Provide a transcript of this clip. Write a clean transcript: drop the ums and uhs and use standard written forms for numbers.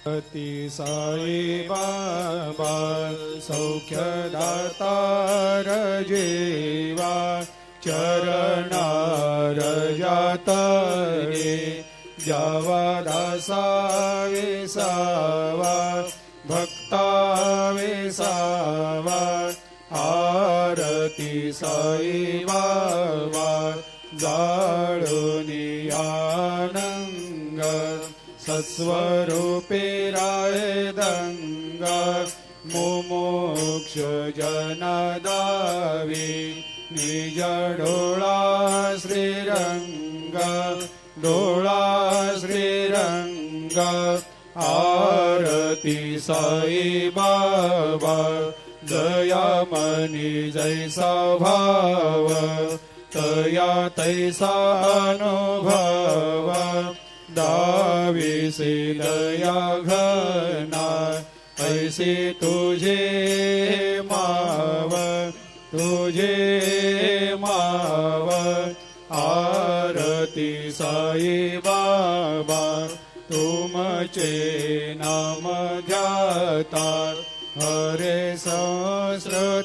अति साई बाबा सौख्यदातार जेवा चरणार जातरे जावा दासा विसावा भक्ता विसावा आरती साई बाबा जाळुनी आनंग सत्स्वरूपे राय दंग मुमुक्ष जनदावी निज डोळा श्रीरंग डोळा श्रीरंग आरती साई बाबा जया मनी जैसा भाव तया तैसा अनुभव दाविसे दया घना ऐसे तुझे माव आरती साई बाबा तुमचे नाम ध्याता हरे सहस्र